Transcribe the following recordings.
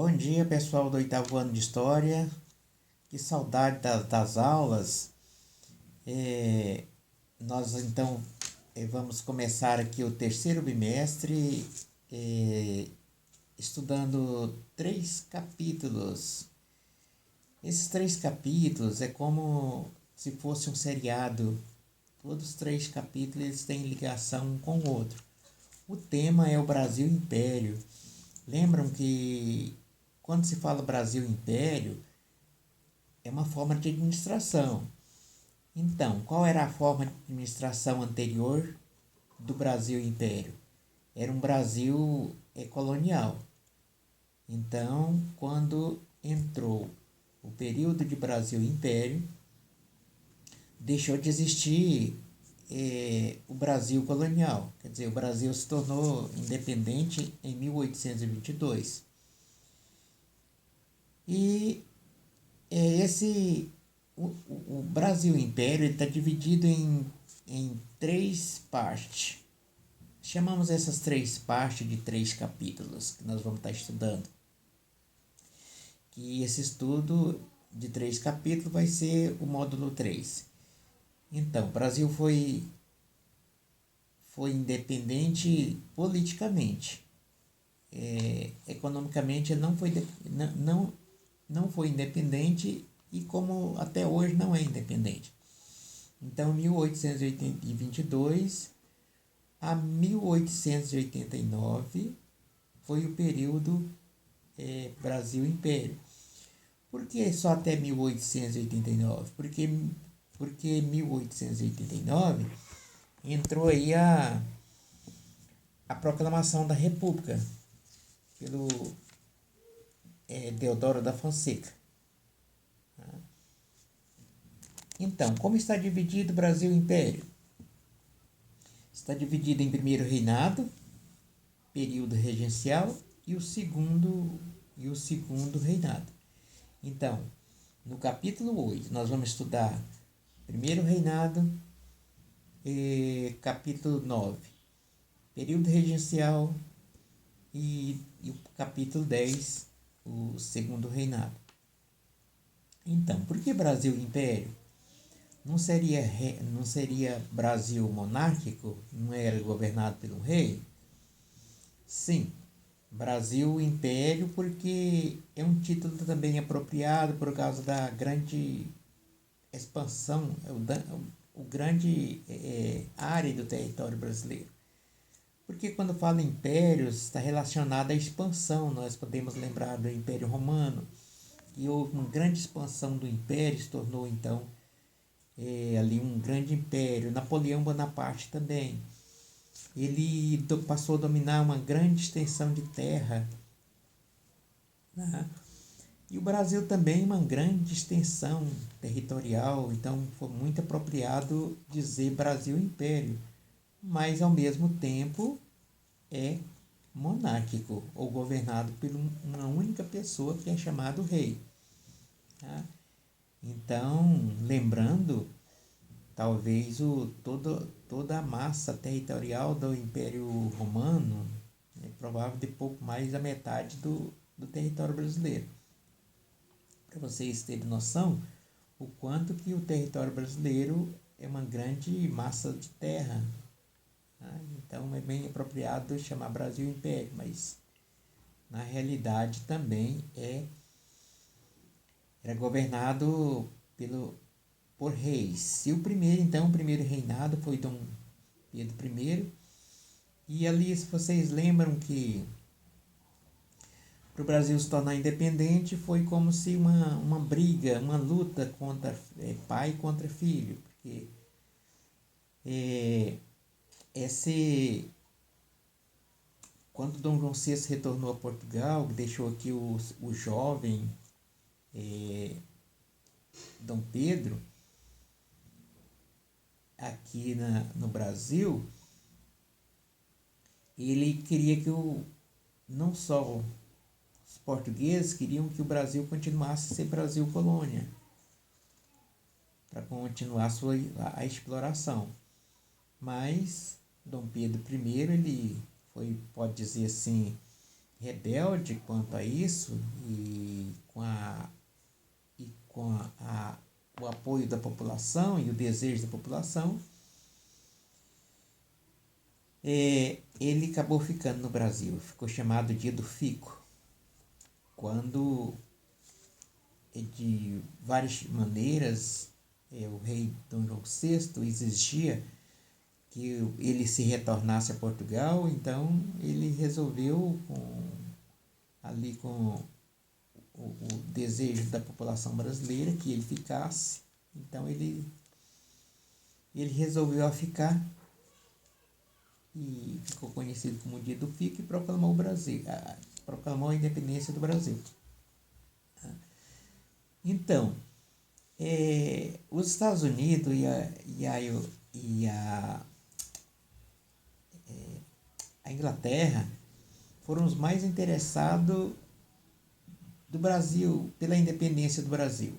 Bom dia, pessoal do oitavo ano de História. Que saudade das aulas. É, nós, então, vamos começar aqui o terceiro bimestre, é, estudando 3 capítulos. Esses 3 capítulos é como se fosse um seriado. Todos os 3 capítulos eles têm ligação um com o outro. O tema é o Brasil Império. Lembram que quando se fala Brasil Império, é uma forma de administração. Então, qual era a forma de administração anterior do Brasil Império? Era um Brasil colonial. Então, quando entrou o período de Brasil Império, deixou de existir o Brasil colonial. Quer dizer, o Brasil se tornou independente em 1822. E o Brasil Império está dividido em 3 partes. Chamamos essas 3 partes de 3 capítulos que nós vamos estar estudando. E esse estudo de 3 capítulos vai ser o módulo 3. Então, o Brasil foi independente politicamente. Economicamente ele não foi independente e como até hoje não é independente. Então, 1822 a 1889 foi o período Brasil Império. Por que só até 1889? Porque 1889 entrou aí a proclamação da República pelo Deodoro da Fonseca. Então, como está dividido o Brasil Império? Está dividido em primeiro reinado, período regencial, e o segundo reinado. Então, no capítulo 8, nós vamos estudar primeiro reinado, capítulo 9, período regencial, e o capítulo 10, o segundo reinado. Então, por que Brasil Império? Não seria Brasil monárquico? Não era governado por um rei? Sim, Brasil Império porque é um título também apropriado por causa da grande expansão, o grande área do território brasileiro. Porque quando fala impérios, está relacionado à expansão. Nós podemos lembrar do Império Romano, que houve uma grande expansão do império, se tornou então ali um grande império. Napoleão Bonaparte também. Ele passou a dominar uma grande extensão de terra, né? E o Brasil também uma grande extensão territorial, então foi muito apropriado dizer Brasil Império, mas ao mesmo tempo é monárquico ou governado por uma única pessoa que é chamado rei. Tá? Então, lembrando, talvez toda a massa territorial do Império Romano é provável de pouco mais da metade do território brasileiro. Para vocês terem noção, o quanto que o território brasileiro é uma grande massa de terra. Tá? Então é bem apropriado chamar Brasil Império, mas na realidade também era governado por reis. E o primeiro reinado foi Dom Pedro I. E ali, se vocês lembram que para o Brasil se tornar independente foi como se uma briga, uma luta contra pai contra filho. Porque quando Dom João VI retornou a Portugal, deixou aqui o jovem Dom Pedro aqui no Brasil, ele queria que não só os portugueses queriam que o Brasil continuasse a ser Brasil colônia, para continuar a exploração. Mas Dom Pedro I, ele foi, pode dizer assim, rebelde quanto a isso e o apoio da população e o desejo da população, ele acabou ficando no Brasil. Ficou chamado Dia do Fico, quando de várias maneiras o rei Dom João VI exigia que ele se retornasse a Portugal. Então ele resolveu, com o desejo da população brasileira, que ele ficasse. Então ele resolveu ficar e ficou conhecido como Dia do Fico, e proclamou proclamou a independência do Brasil. Então, os Estados Unidos a Inglaterra foram os mais interessados do Brasil, pela independência do Brasil.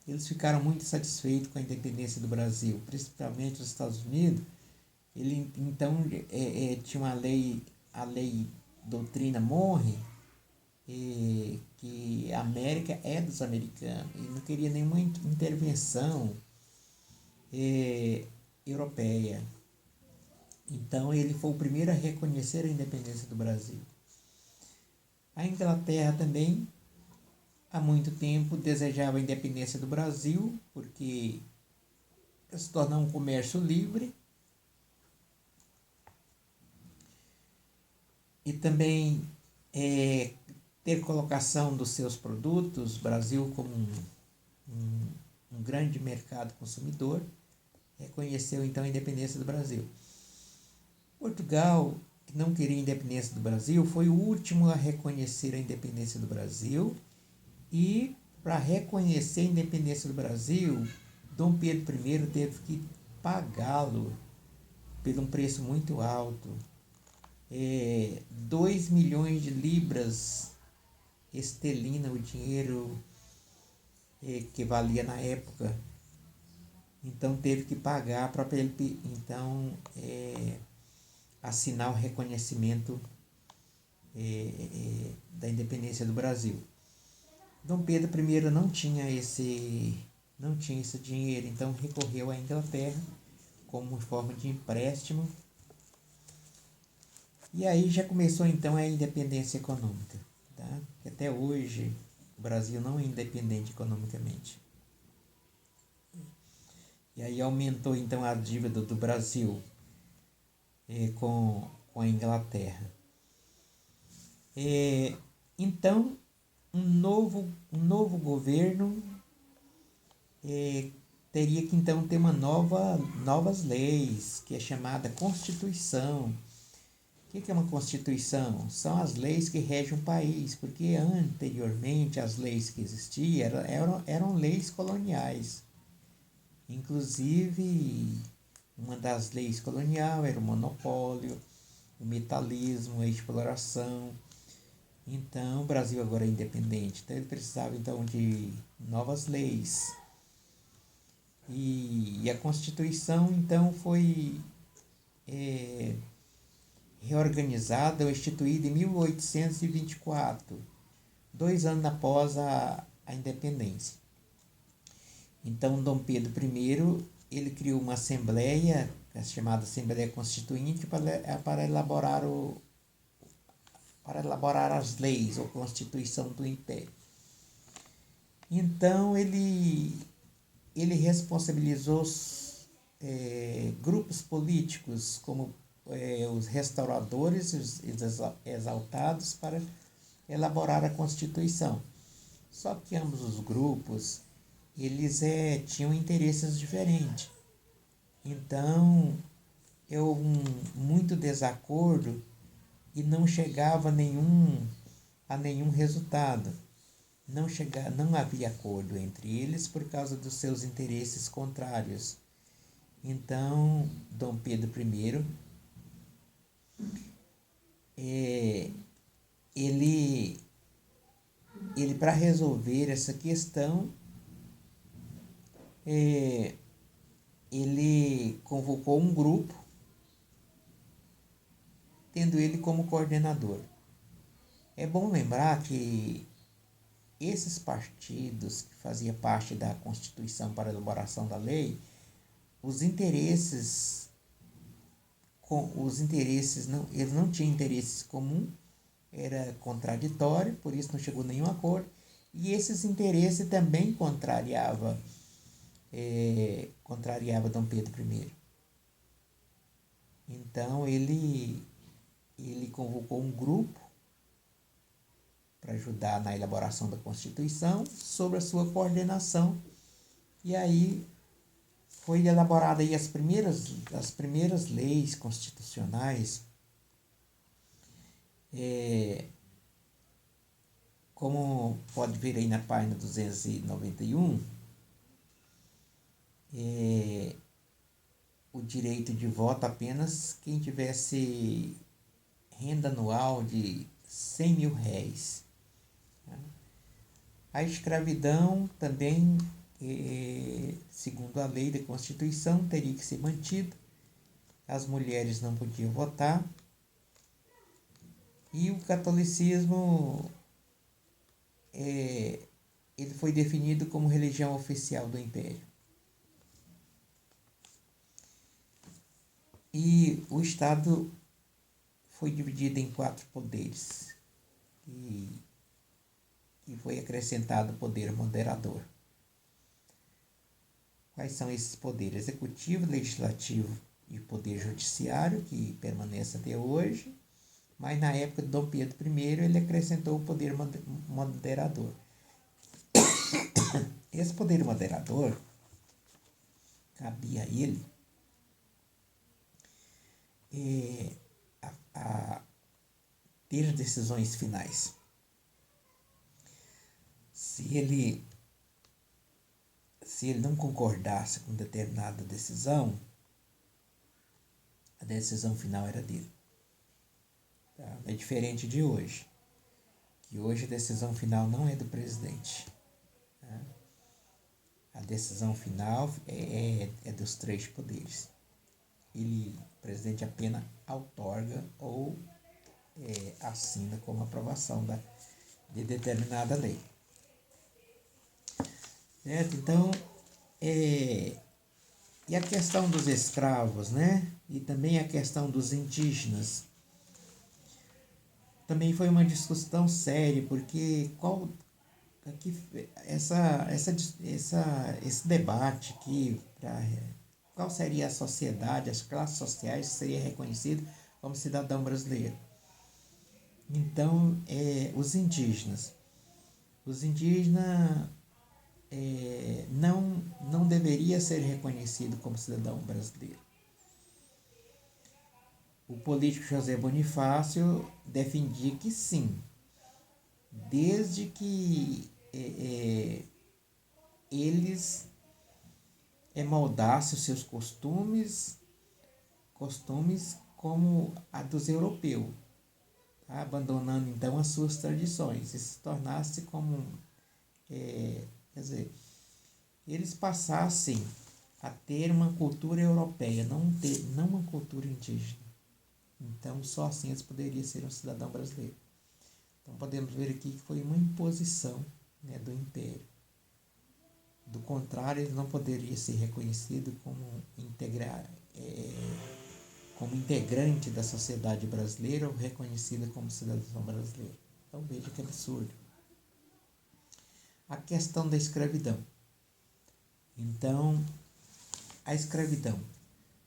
Eles ficaram muito satisfeitos com a independência do Brasil, principalmente os Estados Unidos. Ele então tinha uma lei, a lei doutrina Monroe, que a América é dos americanos, e não queria nenhuma intervenção europeia. Então ele foi o primeiro a reconhecer a independência do Brasil. A Inglaterra também, há muito tempo, desejava a independência do Brasil, porque se tornar um comércio livre, e também ter colocação dos seus produtos, Brasil como um grande mercado consumidor, reconheceu então a independência do Brasil. Portugal, que não queria a independência do Brasil, foi o último a reconhecer a independência do Brasil, e para reconhecer a independência do Brasil, Dom Pedro I teve que pagá-lo por um preço muito alto. 2 milhões de libras esterlina, o dinheiro que valia na época. Então teve que pagar para ele assinar o reconhecimento da independência do Brasil. Dom Pedro I não tinha esse dinheiro, então recorreu à Inglaterra como forma de empréstimo. E aí já começou então a independência econômica, tá? Que até hoje o Brasil não é independente economicamente. E aí aumentou então a dívida do Brasil com a Inglaterra. Então um novo governo teria que então ter novas leis, que é chamada Constituição. O que é uma Constituição? São as leis que regem o país, porque anteriormente as leis que existiam eram leis coloniais. Inclusive, uma das leis coloniais era o monopólio, o metalismo, a exploração. Então, o Brasil agora é independente, então ele precisava então de novas leis. E a Constituição então foi reorganizada ou instituída em 1824, 2 anos após a independência. Então, Dom Pedro I ele criou uma assembleia, chamada Assembleia Constituinte, para elaborar as leis ou Constituição do Império. Então, ele responsabilizou grupos políticos, como os restauradores, os exaltados, para elaborar a Constituição. Só que ambos os grupos, eles tinham interesses diferentes. Então, houve muito desacordo e não chegava a nenhum resultado. Não havia acordo entre eles por causa dos seus interesses contrários. Então, Dom Pedro I ele para resolver essa questão, ele convocou um grupo, tendo ele como coordenador. É bom lembrar que esses partidos que faziam parte da Constituição para a elaboração da lei, os interesses não, eles não tinham interesses comuns, era contraditório, por isso não chegou a nenhum acordo, e esses interesses também contrariava Dom Pedro I. Então ele convocou um grupo para ajudar na elaboração da Constituição, sobre a sua coordenação, e aí foi elaborada aí as primeiras leis constitucionais, como pode ver aí na página 291, o direito de voto apenas quem tivesse renda anual de 100 mil réis. A escravidão também, segundo a lei da Constituição, teria que ser mantida. As mulheres não podiam votar. E o catolicismo ele foi definido como religião oficial do Império. E o Estado foi dividido em 4 poderes. E foi acrescentado o poder moderador. Quais são esses poderes? Executivo, legislativo e poder judiciário, que permanece até hoje, mas na época de Dom Pedro I ele acrescentou o poder moderador. Esse poder moderador cabia a ele a ter decisões finais. Se ele não concordasse com determinada decisão, a decisão final era dele. Tá? É diferente de hoje, que hoje a decisão final não é do presidente. Tá? A decisão final é dos 3 poderes. O presidente apenas outorga ou assina como aprovação de determinada lei. Certo? Então, e a questão dos escravos, né? E também a questão dos indígenas. Também foi uma discussão séria, porque esse debate aqui, qual seria a sociedade, as classes sociais que seria reconhecido como cidadão brasileiro. Então, os indígenas não deveria ser reconhecido como cidadão brasileiro. O político José Bonifácio defendia que sim, desde que eles moldassem os seus costumes como a dos europeus, tá? Abandonando então as suas tradições e se tornasse como, quer dizer, eles passassem a ter uma cultura europeia, não uma cultura indígena. Então, só assim eles poderiam ser um cidadão brasileiro. Então, podemos ver aqui que foi uma imposição, né, do Império. Do contrário, ele não poderia ser reconhecido como integrante da sociedade brasileira ou reconhecido como cidadão brasileiro. Então, veja que absurdo. A questão da escravidão. Então, a escravidão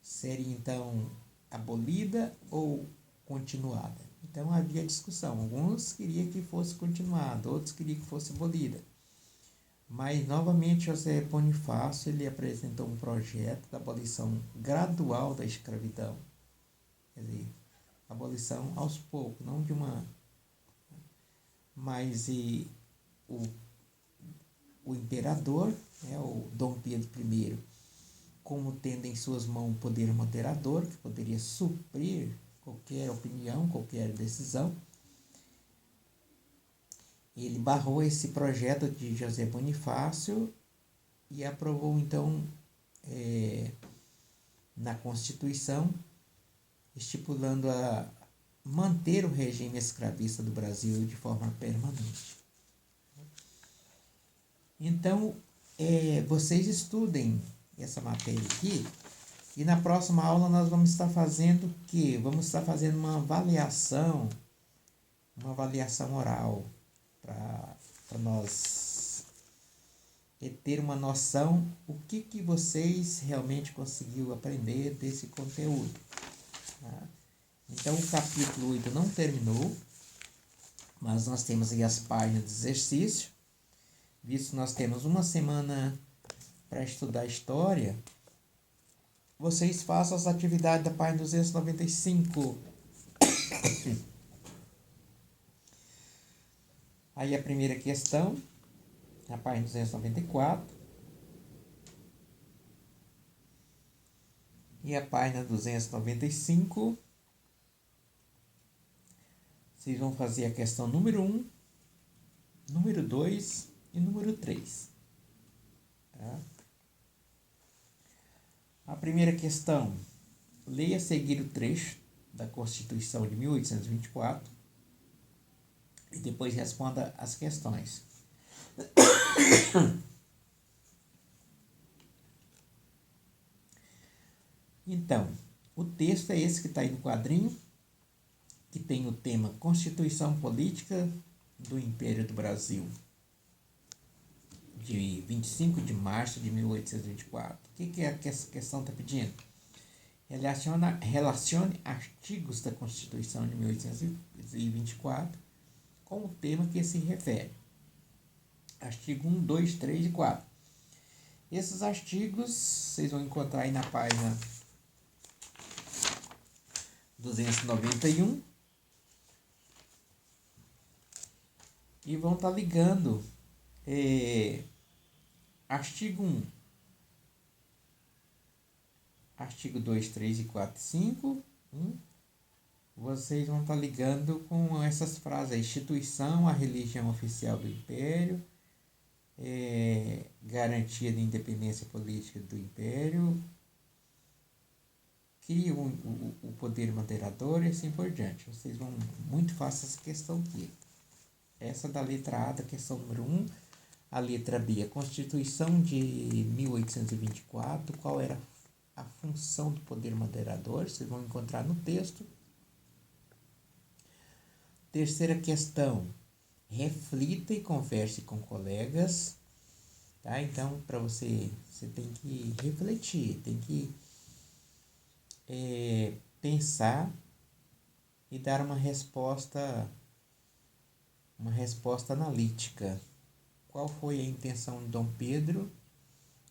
seria, então, abolida ou continuada? Então, havia discussão. Alguns queriam que fosse continuada, outros queriam que fosse abolida. Mas, novamente, José Bonifácio ele apresentou um projeto da abolição gradual da escravidão. Quer dizer, abolição aos poucos, não de uma... Mas o imperador, o Dom Pedro I, como tendo em suas mãos o poder moderador, que poderia suprir qualquer opinião, qualquer decisão, ele barrou esse projeto de José Bonifácio e aprovou, então, na Constituição, estipulando manter o regime escravista do Brasil de forma permanente. Então, vocês estudem essa matéria aqui, e na próxima aula nós vamos estar fazendo o quê? Vamos estar fazendo uma avaliação oral, para nós ter uma noção o que vocês realmente conseguiram aprender desse conteúdo. Tá? Então, o capítulo 8 não terminou, mas nós temos aí as páginas de exercício. Visto que nós temos uma semana para estudar história, vocês façam as atividades da página 295. Aí a primeira questão, na página 294. E a página 295. Vocês vão fazer a questão número 1, número 2 e número 3. Tá? A primeira questão, leia a seguir o trecho da Constituição de 1824 e depois responda as questões. Então, o texto é esse que está aí no quadrinho, que tem o tema Constituição Política do Império do Brasil, de 25 de março de 1824. O que é que essa questão está pedindo? Relacione artigos da Constituição de 1824 com o tema que se refere. Artigo 1, 2, 3 e 4. Esses artigos vocês vão encontrar aí na página 291 e vão estar ligando artigo 1, artigo 2, 3 e 4 e 5. Vocês vão estar ligando com essas frases: a instituição, a religião oficial do Império, garantia de independência política do Império, cria o poder moderador e assim por diante. Vocês vão muito fácil essa questão aqui. Essa da letra A da questão número 1. A letra B, a Constituição de 1824, qual era a função do poder moderador? Vocês vão encontrar no texto. Terceira questão, reflita e converse com colegas. Tá? Então, para você tem que refletir, tem que pensar e dar uma resposta analítica. Qual foi a intenção de Dom Pedro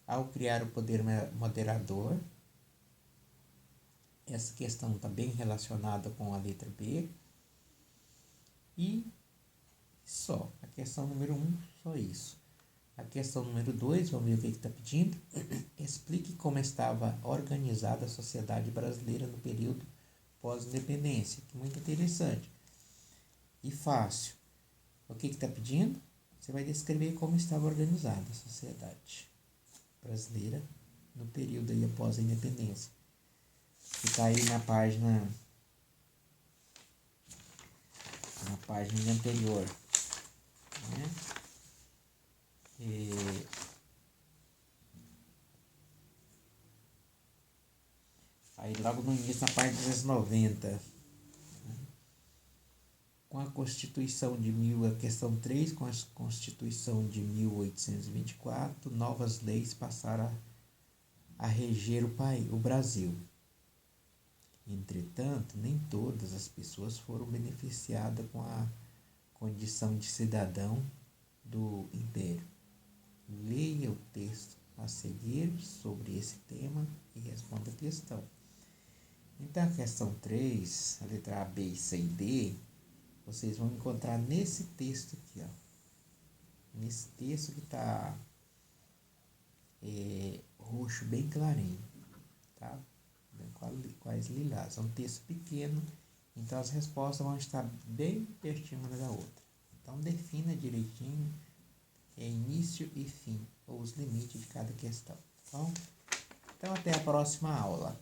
ao criar o poder moderador? Essa questão está bem relacionada com a letra B. E só. A questão número 1, só isso. A questão número 2, vamos ver o que está pedindo. Explique como estava organizada a sociedade brasileira no período pós-independência. Muito interessante. E fácil. O que está pedindo? Você vai descrever como estava organizada a sociedade brasileira no período aí após a independência. Que está aí na página anterior. Né? Aí logo no início, na página 290. Com a Constituição a questão 3, com a Constituição de 1824, novas leis passaram a reger o Brasil. Entretanto, nem todas as pessoas foram beneficiadas com a condição de cidadão do Império. Leia o texto a seguir sobre esse tema e responda a questão. Então, a questão 3, a letra A, B, C e D, vocês vão encontrar nesse texto aqui, ó. Nesse texto que está roxo bem clarinho, tá? Quais lilás. É um texto pequeno, então as respostas vão estar bem pertinho uma da outra. Então, defina direitinho início e fim, ou os limites de cada questão. Então até a próxima aula.